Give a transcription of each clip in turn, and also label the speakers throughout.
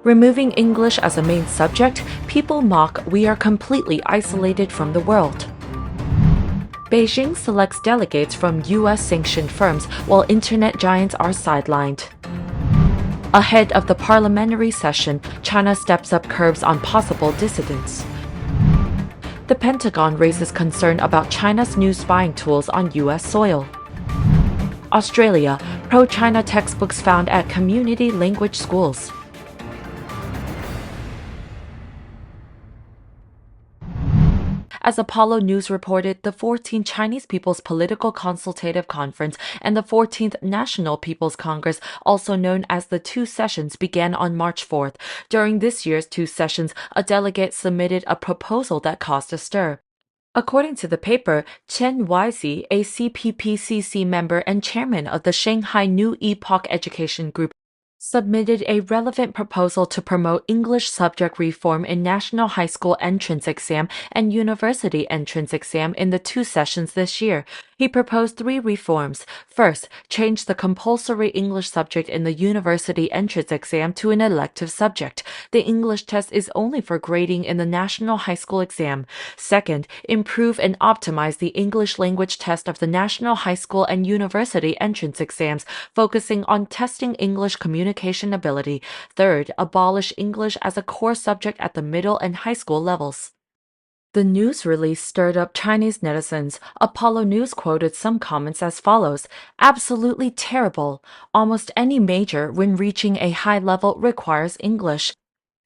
Speaker 1: Removing English as a main subject, people mock we are completely isolated from the world. Beijing selects delegates from US-sanctioned firms while internet giants are sidelined. Ahead of the parliamentary session, China steps up curbs on possible dissidents. The Pentagon raises concern about China's new spying tools on US soil. Australia, pro-China textbooks found at community language schools. As Apollo News reported, the 14th Chinese People's Political Consultative Conference and the 14th National People's Congress, also known as the Two Sessions, began on March 4th. During this year's Two Sessions, a delegate submitted a proposal that caused a stir. According to the paper, Chen Weizi, a CPPCC member and chairman of the Shanghai New Epoch Education Group, submitted a relevant proposal to promote English subject reform in national high school entrance exam and university entrance exam in the two sessions this year. He proposed three reforms. First, change the compulsory English subject in the university entrance exam to an elective subject. The English test is only for grading in the national high school exam. Second, improve and optimize the English language test of the national high school and university entrance exams, focusing on testing English communication ability. Third, abolish English as a core subject at the middle and high school levels. The news release stirred up Chinese netizens. Apollo News quoted some comments as follows: "Absolutely terrible. Almost any major when reaching a high level requires English."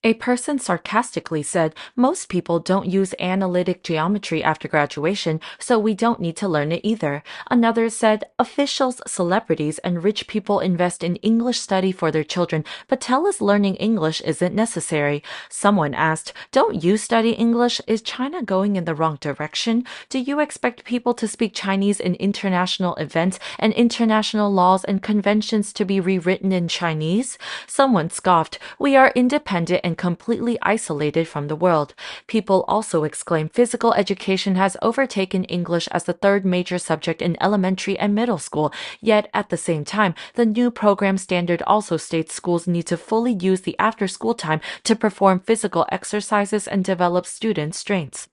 Speaker 1: A person sarcastically said, "Most people don't use analytic geometry after graduation, so we don't need to learn it either." Another said, "Officials, celebrities, and rich people invest in English study for their children, but tell us learning English isn't necessary." Someone asked, "Don't you study English? Is China going in the wrong direction? Do you expect people to speak Chinese in international events and international laws and conventions to be rewritten in Chinese?" Someone scoffed, "We are independent and completely isolated from the world." People also exclaim physical education has overtaken English as the third major subject in elementary and middle school. Yet, at the same time, the new program standard also states schools need to fully use the after-school time to perform physical exercises and develop student strengths.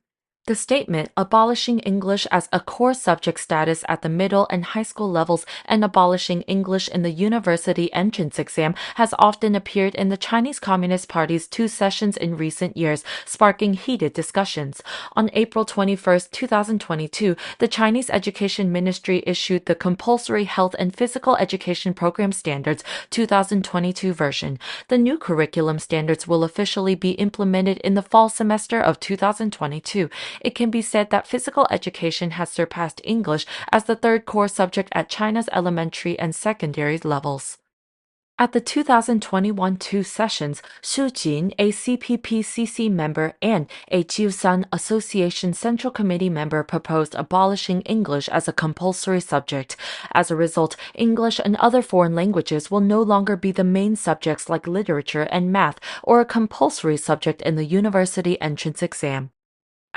Speaker 1: The statement, abolishing English as a core subject status at the middle and high school levels and abolishing English in the university entrance exam, has often appeared in the Chinese Communist Party's two sessions in recent years, sparking heated discussions. On April 21, 2022, the Chinese Education Ministry issued the Compulsory Health and Physical Education Program Standards 2022 version. The new curriculum standards will officially be implemented in the fall semester of 2022. It can be said that physical education has surpassed English as the third core subject at China's elementary and secondary levels. At the 2021 two sessions, Xu Jin, a CPPCC member and a Jiusan Association Central Committee member, proposed abolishing English as a compulsory subject. As a result, English and other foreign languages will no longer be the main subjects like literature and math or a compulsory subject in the university entrance exam.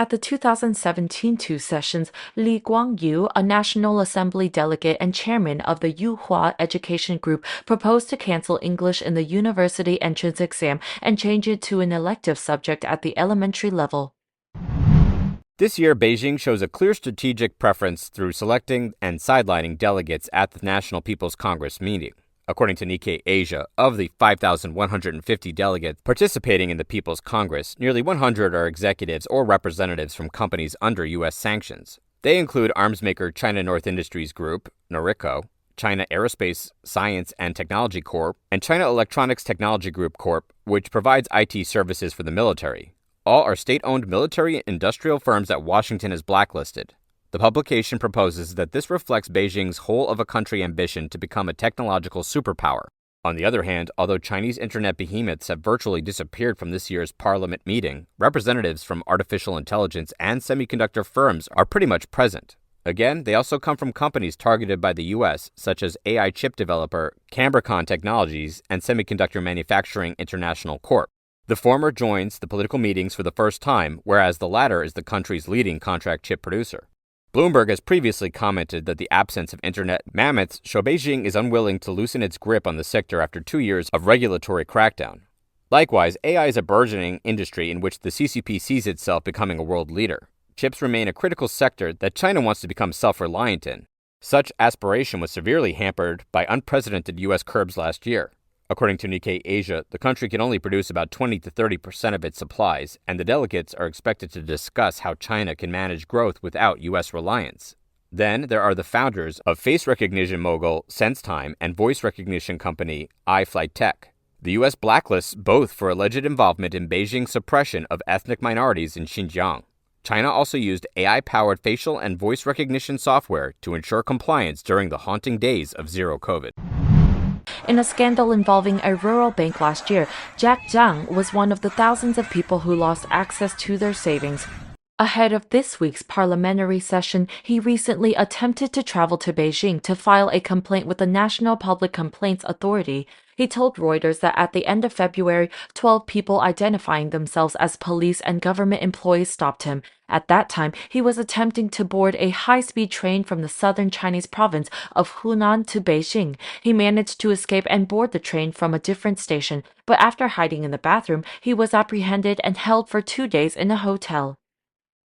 Speaker 1: At the 2017 two sessions, Li Guangyu, a National Assembly delegate and chairman of the Yuhua Education Group, proposed to cancel English in the university entrance exam and change it to an elective subject at the elementary level.
Speaker 2: This year, Beijing shows a clear strategic preference through selecting and sidelining delegates at the National People's Congress meeting. According to Nikkei Asia, of the 5,150 delegates participating in the People's Congress, nearly 100 are executives or representatives from companies under U.S. sanctions. They include arms maker China North Industries Group, Noriko, China Aerospace Science and Technology Corp., and China Electronics Technology Group Corp., which provides IT services for the military. All are state-owned military industrial firms that Washington has blacklisted. The publication proposes that this reflects Beijing's whole-of-a-country ambition to become a technological superpower. On the other hand, although Chinese internet behemoths have virtually disappeared from this year's parliament meeting, representatives from artificial intelligence and semiconductor firms are pretty much present. Again, they also come from companies targeted by the U.S., such as AI chip developer Cambricon Technologies and Semiconductor Manufacturing International Corp. The former joins the political meetings for the first time, whereas the latter is the country's leading contract chip producer. Bloomberg has previously commented that the absence of internet mammoths show Beijing is unwilling to loosen its grip on the sector after 2 years of regulatory crackdown. Likewise, AI is a burgeoning industry in which the CCP sees itself becoming a world leader. Chips remain a critical sector that China wants to become self-reliant in. Such aspiration was severely hampered by unprecedented U.S. curbs last year. According to Nikkei Asia, the country can only produce about 20 to 30% of its supplies, and the delegates are expected to discuss how China can manage growth without U.S. reliance. Then there are the founders of face recognition mogul SenseTime and voice recognition company iFlyTech. The U.S. blacklists both for alleged involvement in Beijing's suppression of ethnic minorities in Xinjiang. China also used AI-powered facial and voice recognition software to ensure compliance during the haunting days of zero COVID.
Speaker 1: In a scandal involving a rural bank last year, Jack Zhang was one of the thousands of people who lost access to their savings. Ahead of this week's parliamentary session, he recently attempted to travel to Beijing to file a complaint with the National Public Complaints Authority. He told Reuters that at the end of February, 12 people identifying themselves as police and government employees stopped him. At that time, he was attempting to board a high-speed train from the southern Chinese province of Hunan to Beijing. He managed to escape and board the train from a different station, but after hiding in the bathroom, he was apprehended and held for 2 days in a hotel.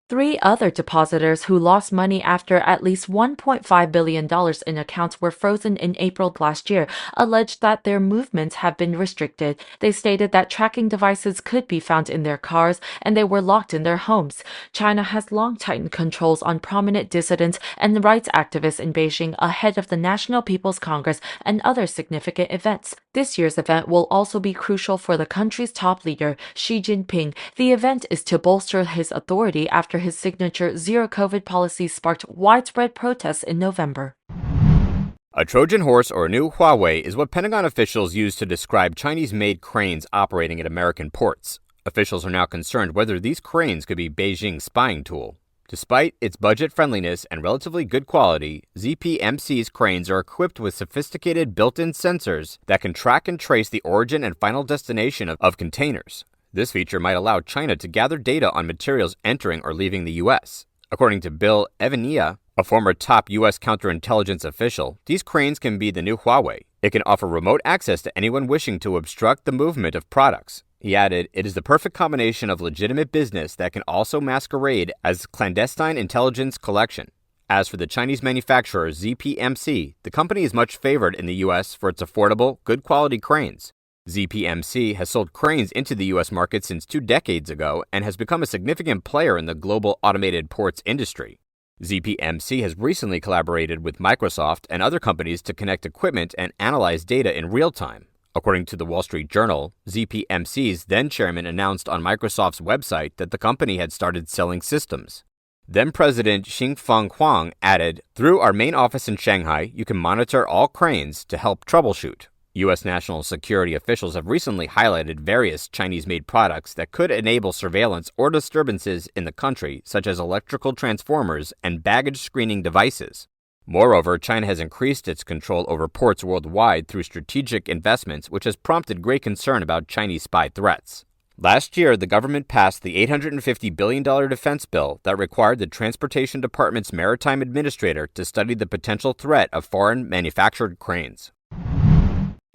Speaker 1: 3 other depositors who lost money after at least $1.5 billion in accounts were frozen in April last year alleged that their movements have been restricted. They stated that tracking devices could be found in their cars and they were locked in their homes. China has long tightened controls on prominent dissidents and rights activists in Beijing ahead of the National People's Congress and other significant events. This year's event will also be crucial for the country's top leader, Xi Jinping. The event is to bolster his authority after his signature zero-COVID policy sparked widespread protests in November.
Speaker 2: A Trojan horse or a new Huawei is what Pentagon officials use to describe Chinese-made cranes operating at American ports. Officials are now concerned whether these cranes could be Beijing's spying tool. Despite its budget friendliness and relatively good quality, ZPMC's cranes are equipped with sophisticated built-in sensors that can track and trace the origin and final destination of containers. This feature might allow China to gather data on materials entering or leaving the U.S. According to Bill Evania, a former top U.S. counterintelligence official, these cranes can be the new Huawei. It can offer remote access to anyone wishing to obstruct the movement of products. He added, "It is the perfect combination of legitimate business that can also masquerade as clandestine intelligence collection." As for the Chinese manufacturer ZPMC, the company is much favored in the U.S. for its affordable, good-quality cranes. ZPMC has sold cranes into the U.S. market since 2 decades ago and has become a significant player in the global automated ports industry. ZPMC has recently collaborated with Microsoft and other companies to connect equipment and analyze data in real time. According to the Wall Street Journal, ZPMC's then-chairman announced on Microsoft's website that the company had started selling systems. Then-President Xingfeng Huang added, "Through our main office in Shanghai, you can monitor all cranes to help troubleshoot." U.S. national security officials have recently highlighted various Chinese-made products that could enable surveillance or disturbances in the country, such as electrical transformers and baggage screening devices. Moreover, China has increased its control over ports worldwide through strategic investments, which has prompted great concern about Chinese spy threats. Last year, the government passed the $850 billion defense bill that required the Transportation Department's maritime administrator to study the potential threat of foreign manufactured cranes.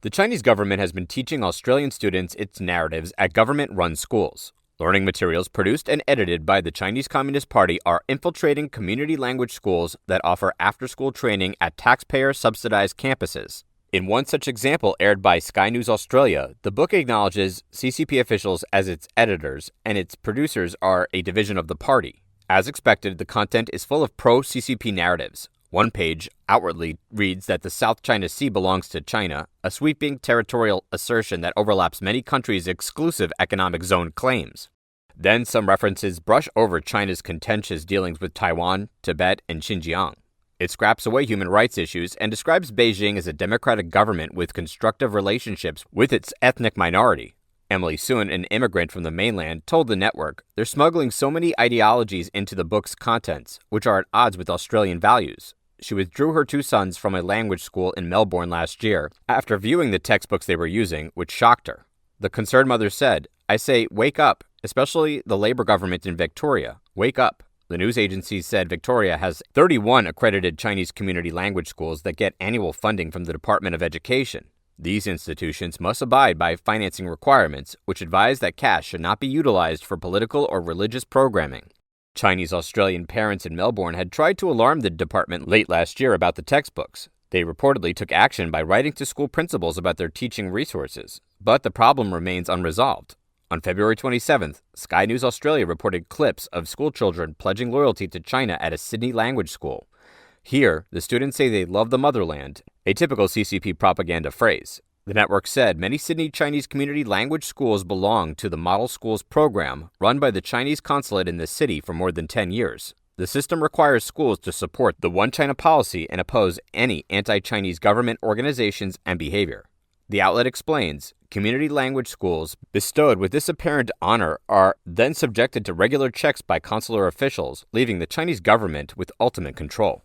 Speaker 2: The Chinese government has been teaching Australian students its narratives at government-run schools. Learning materials produced and edited by the Chinese Communist Party are infiltrating community language schools that offer after-school training at taxpayer-subsidized campuses. In one such example aired by Sky News Australia, the book acknowledges CCP officials as its editors, and its producers are a division of the party. As expected, the content is full of pro-CCP narratives. One page outwardly reads that the South China Sea belongs to China, a sweeping territorial assertion that overlaps many countries' exclusive economic zone claims. Then some references brush over China's contentious dealings with Taiwan, Tibet, and Xinjiang. It scraps away human rights issues and describes Beijing as a democratic government with constructive relationships with its ethnic minority. Emily Soon, an immigrant from the mainland, told the network, "They're smuggling so many ideologies into the book's contents, which are at odds with Australian values." She withdrew her 2 sons from a language school in Melbourne last year after viewing the textbooks they were using, which shocked her. The concerned mother said, "I say, wake up, especially the Labour government in Victoria. Wake up." The news agency said Victoria has 31 accredited Chinese community language schools that get annual funding from the Department of Education. These institutions must abide by financing requirements, which advise that cash should not be utilized for political or religious programming. Chinese Australian parents in Melbourne had tried to alarm the department late last year about the textbooks. They reportedly took action by writing to school principals about their teaching resources, but the problem remains unresolved. On February 27th, Sky News Australia reported clips of schoolchildren pledging loyalty to China at a Sydney language school. Here, the students say they love the motherland, a typical CCP propaganda phrase. The network said many Sydney Chinese community language schools belong to the Model Schools program run by the Chinese consulate in the city for more than 10 years. The system requires schools to support the One China policy and oppose any anti-Chinese government organizations and behavior. The outlet explains, community language schools bestowed with this apparent honor are then subjected to regular checks by consular officials, leaving the Chinese government with ultimate control.